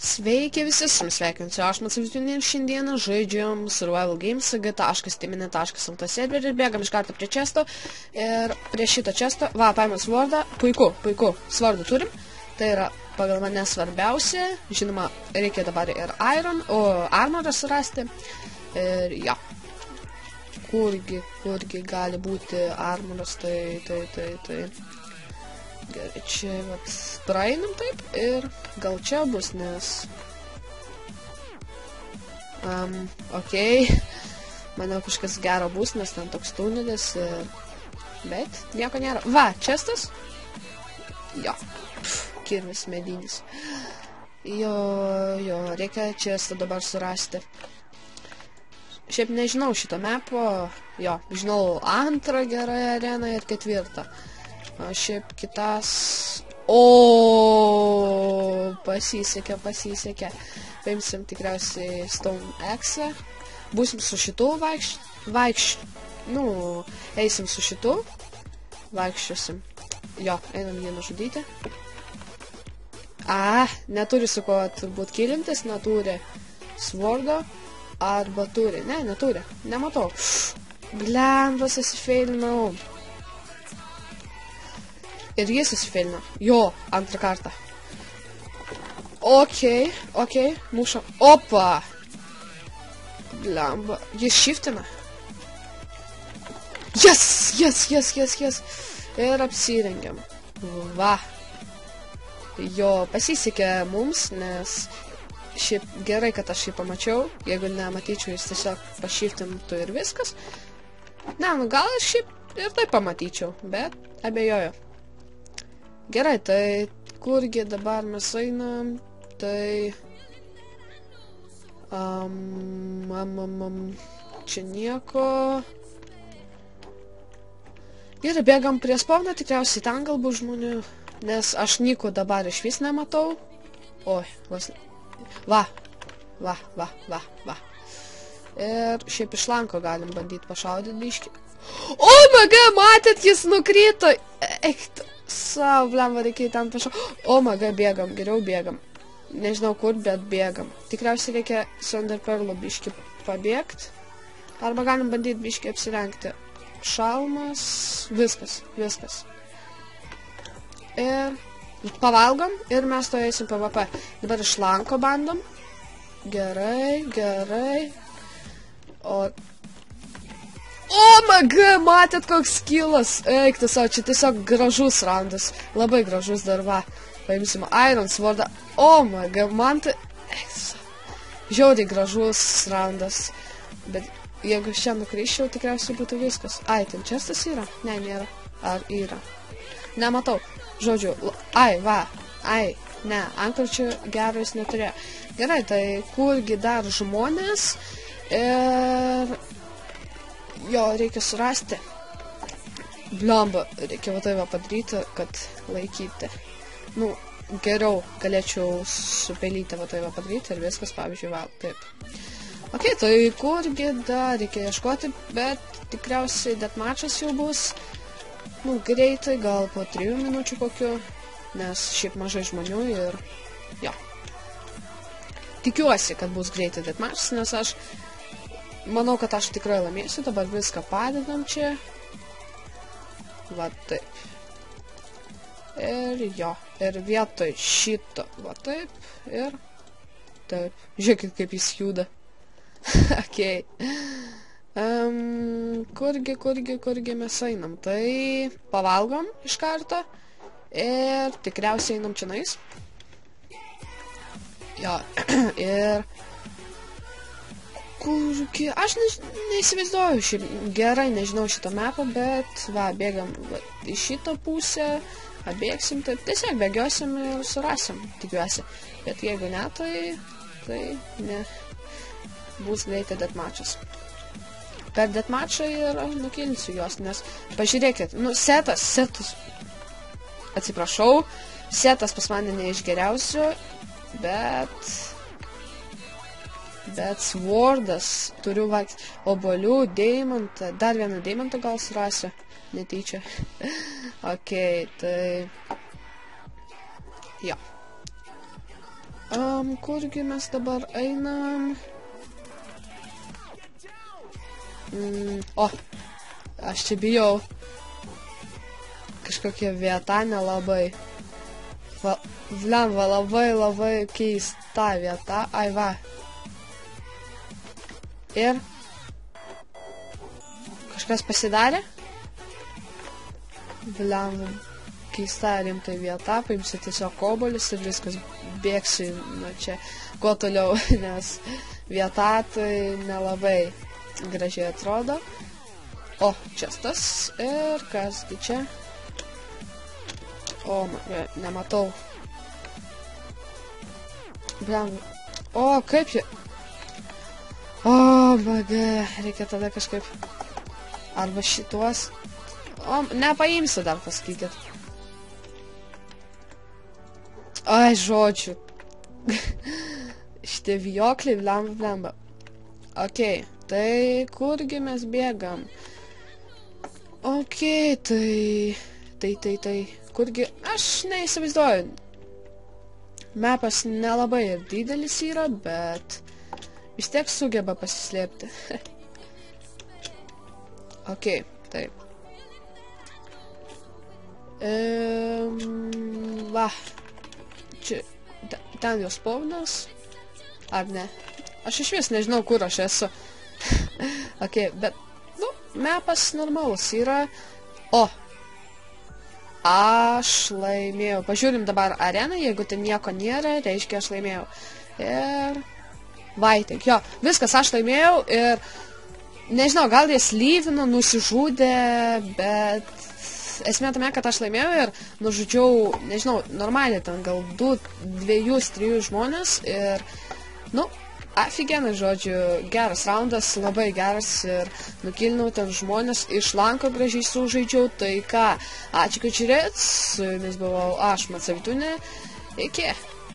Sveiki visi, sveikinsiu, aš Matsavitūnė ir šiandieną žaidžiam Survival Games g.timinė.lt serverį ir bėgam iš karto prie često ir prie šito često, va, paėmė svordą, puiku, svardą turim, tai yra pagal mane svarbiausia, žinoma, reikia dabar ir armorą surasti ir ja, kurgi gali būti armoras, tai. Gerai, čia vat praeinam taip ir gal čia bus, nes... okei, manau kažkas gero bus, nes ten toks tunelis ir... Bet nieko nėra. Va, čestas? Jo, kirvis medinis. Jo, reikia čestą dabar surasti. Šiaip nežinau šito mepo, jo, žinau antrą gerąją areną ir ketvirtą. Šiaip kitas... Pasisekė. Paimsim tikriausiai Stone Axe. Būsim su šitu eisim su šitu. Vaikščiosim. Jo, einam jį nužudyti. Neturi su ko turbūt kilintis, neturi svordo. Arba turi. Ne, neturi. Nematau. Blembas, įsifeilinau. Ir jis įsifeilino. Jo, antrą kartą. Okei, mušam. Opa! Blemba. Jis shiftina. Yes! Ir apsirengiam. Va. Jo, pasisekė mums, nes šiaip gerai, kad aš jį pamačiau. Jeigu nematyčiau, jis tiesiog pašiftintų ir viskas. Ne, gal aš šiaip ir tai pamatyčiau, bet abejoju. Gerai, tai kurgi dabar mes einam, tai... Čia nieko... Gerai, bėgam prie spawno, tikriausiai ten galbūt žmonių, nes aš nieko dabar iš vis nematau. Oi, va. Ir šiaip iš lanko galim bandyti pašaudyti biškį. O, maga, matėt, jis nukrito! Eik, savo, blemba, reikia ten pašaudyti. O, maga, bėgam, geriau bėgam. Nežinau kur, bet bėgam. Tikriausiai reikia su Enderpearlu biškį pabėgti. Arba galim bandyti biškį apsirengti. Šalmas, viskas. Ir pavalgom ir mes to eisim PvP. Dabar iš lanko bandom. Gerai. O maga, matėt koks skillas. Eik, tiesiog, čia tiesiog gražus randas. Labai gražus dar, va. Paimsim Iron Swordą. O maga, man tai... Žiauriai gražus randas. Bet jeigu čia nukryščiau, tikriausiai būtų viskas. Ten čestas yra? Ne, nėra. Ar yra? Nematau. Žodžiu, ne, antkročio gero jis neturėjo. Gerai, tai kurgi dar žmonės ir jo, reikia surasti. Blemba, reikia va tai va padaryti, kad laikyti. Nu, geriau galėčiau supelyti va tai va padaryti ir viskas, pavyzdžiui, va, taip. Ok, tai kurgi dar reikia ieškoti, bet tikriausiai deathmatchas jau bus. Nu, greitai, gal po 3 minučių kokiu, nes šiaip mažai žmonių ir, jo. Tikiuosi, kad bus greitai deathmatchas, nes aš manau, kad aš tikrai laimėsiu, dabar viską padedam čia. Va taip. Ir jo, ir vietoj šito, va taip, ir taip. Žiūrėkit, kaip jis juda. Okei. Kurgi mes einam? Tai pavalgom iš karto ir tikriausiai einam čionais. Jo, ir kurgi, aš neįsivaizduoju šiaip gerai, nežinau šito mapą, bet va, bėgam į šitą pusę, bėgsim, taip tiesiog bėgiosim ir surasim, tikiuosi. Bet jeigu ne, tai ne, bus greitai deathmatchas. Per deathmatchą ir nukilinsiu jos, nes pažiūrėkit, nu, setas, atsiprašau, setas pas mane ne iš geriausių, bet swordas, turiu obolių, deimantą, dar vieną deimantą gal surasiu, netyčia. Ok, tai... Jo. Kurgi mes dabar einam? O, aš čia bijau. Kažkokia vieta nelabai. Vlemba, labai keista vieta. Ai va. Ir kažkas pasidarė? Vlemba, keista rimtai vieta. Paimsiu tiesiog obuolius ir viskas. Bėgsiu nuo čia kuo toliau, nes vieta tai nelabai gražiai atrodo. O, čia tas. Ir kasgi čia? O, nematau. Blam. O, kaip jie? O, baga. Reikia tada kažkaip. Arba šituos. O, nepaimsiu dar, pasakykit. Ai, žodžiu. Šitie vijokliai, blemba. Ok, tai kurgi mes bėgam? Ok, tai. Kurgi, aš neįsivaizduoju. Mapas nelabai ir didelis yra, bet vis tiek sugeba pasislėpti. Ok, taip. Va. Čia, ten jos spawnas. Ar ne? Aš iš vis nežinau, kur aš esu. Ok, bet, nu, mapas normalus yra. O, aš laimėjau. Pažiūrim dabar areną, jeigu ten nieko nėra, reiškia aš laimėjau. Ir, vaitik, jo, viskas aš laimėjau ir, nežinau, gal jis lyvino, nusižudė, bet esmė tame, kad aš laimėjau ir nužudžiau, nežinau, normaliai ten gal 2-3 žmonės ir, nu, aфиgenas, žodžiu, geras raundas, labai geras ir nukilinau ten žmonės, iš lanko gražiai sužaidžiau, tai ką, ačiū, kad žiūrėt, su jumis buvau aš, Macavitūnė, iki.